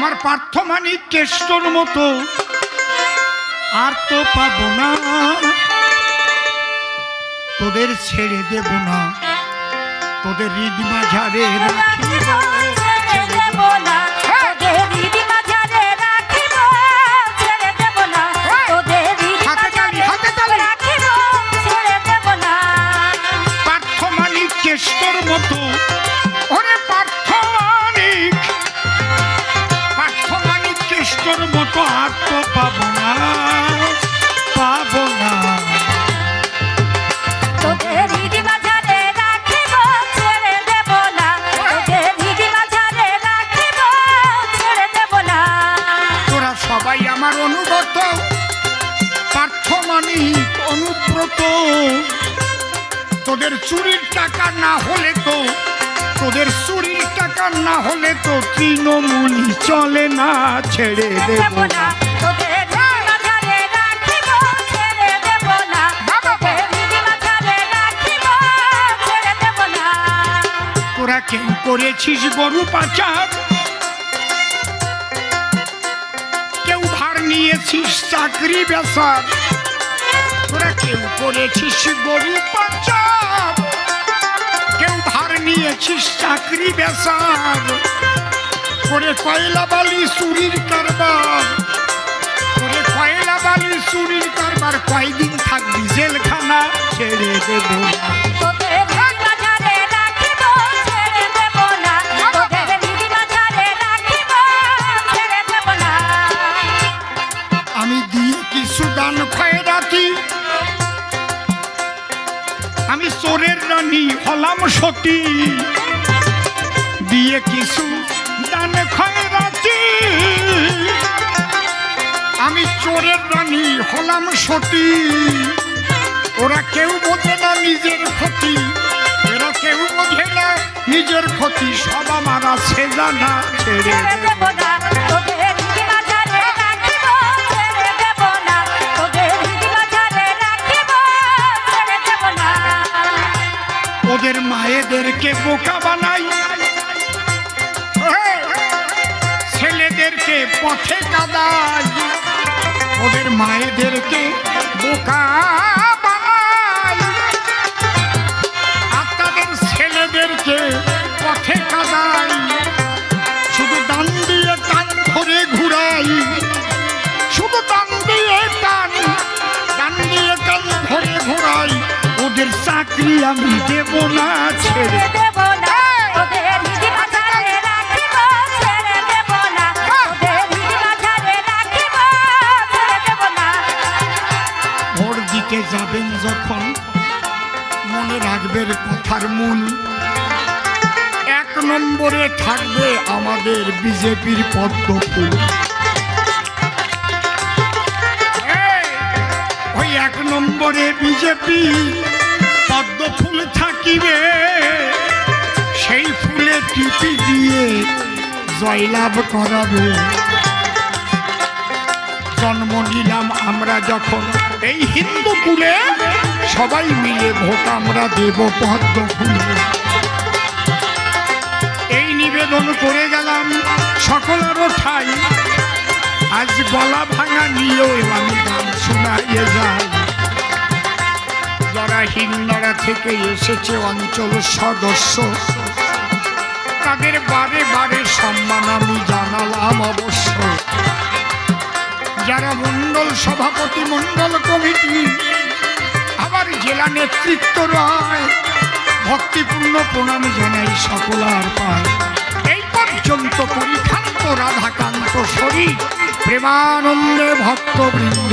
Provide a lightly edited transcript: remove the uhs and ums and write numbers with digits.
আমার পার্থমানিক কেষ্টর মতো আর তো পাবো না, তোদের ছেড়ে দেব না, তোদের হৃদ মাঝারে রাখিব, ছেড়ে দেব না, তোদের হৃদ মাঝারে রাখিব, ছেড়ে দেব না, তোদের হৃদ মাঝারে রাখিব, ছেড়ে দেব না। পার্থমানিক কেষ্টর মতো, ওরে পার্থমানিক কেষ্টর মতো আর তো পাবো না, পাবো না। তোদের হৃদ মাঝারে রাখিব, ছেড়ে দেব না, তোদের হৃদ মাঝারে রাখিব, ছেড়ে দেব না। তোরা সবাই আমার অনুগত, পার্থমানিক অনুব্রত, তোদের চুরির টাকা না হলে তো, তোদের চুরির টাকা না হলে তো তৃণমূলই চলে না, ছেড়ে দেব না, তোদের হৃদ মাঝারে রাখিব, ছেড়ে দেব না, তোদের হৃদ মাঝারে রাখিব, ছেড়ে দেব না। তোরা কেউ করেছিস গরু পাচার, কেউ ভার নিয়েছিস চাকরি বেচার, তোরা কেউ করেছিস গরু পাচার, কেউ ভার নিয়েছিস চাকরি বেচার, করে কয়লা বালি চুরির কারবার, করে কয়লা বালি চুরির কারবার, কয়দিন থাকবি জেলখানা, ছেড়ে দেব না, তোদের হৃদ মাঝারে রাখিব, ছেড়ে দেব না, তোদের হৃদ মাঝারে রাখিব, ছেড়ে দেব না। আমি দিয়ে কিছু দান খয়রাতি, আমি চোরের রানী হলাম সতী, দিয়ে কিছু দান খয়রাতি, আমি চোরের রানী হলাম সতী। ওরা কেউ বোঝে না নিজের ক্ষতি, এরা কেউ বোঝে না নিজের ক্ষতি, সব আমার আছে জানা, ছেড়ে দেব না, তোদের হৃদ মাঝারে রাখিব, ছেড়ে দেব না, তোদের হৃদ মাঝারে রাখিব, ছেড়ে দেব না। ওদের মায়েদেরকে বোকা বানাই, ছেলেদেরকে পথে কাদাই, ওদের মায়েদেরকে বোকা বানাই, আর তাদের ছেলেদেরকে পথে কাদাই, শুধু দান দিয়ে টান ধরে ঘুরাই, শুধু দান দিয়ে টান ধরে ঘুরাই, ওদের চাকরি আমি দেব না, ছেড়ে দেব না, ওদের হৃদ মাঝারে রাখিব, ছেড়ে দেব না, ওদের হৃদ মাঝারে রাখিব, ছেড়ে দেব না। ভোট দিতে যাবেন যখন মনে রাখবেন কথার মূল, 1 নম্বরে থাকবে আমাদের বিজেপির পদ্ম ফুল, ওই 1 নম্বরে বিজেপি পদ্ম ফুল থাকিবে, সেই ফুলে টিপি দিয়ে জয়লাভ করাবে। জন্ম নিলাম আমরা যখন এই হিন্দু কুলে, সবাই মিলে ভোট আমরা দেব পদ্ম ফুলে। এই নিবেদন করে গেলাম সকলেরও ঠাই, আজ গলা ভাঙা নিয়েও আমি গান শোনাইয়ে যাই। যারা হিন্দরা থেকে এসেছে অঞ্চল সদস্য, তাদের বারে বারে সম্মান আমি জানালাম অবশ্য। যারা মণ্ডল সভাপতি, মণ্ডল কমিটি, আবার জেলা নেতৃত্ব রয়, ভক্তিপূর্ণ প্রণাম জানাই সকলার পায়। এই পর্যন্ত পরিখান্ত রাধাকান্ত শরীর, প্রেমানন্দে ভক্তবৃন্দ।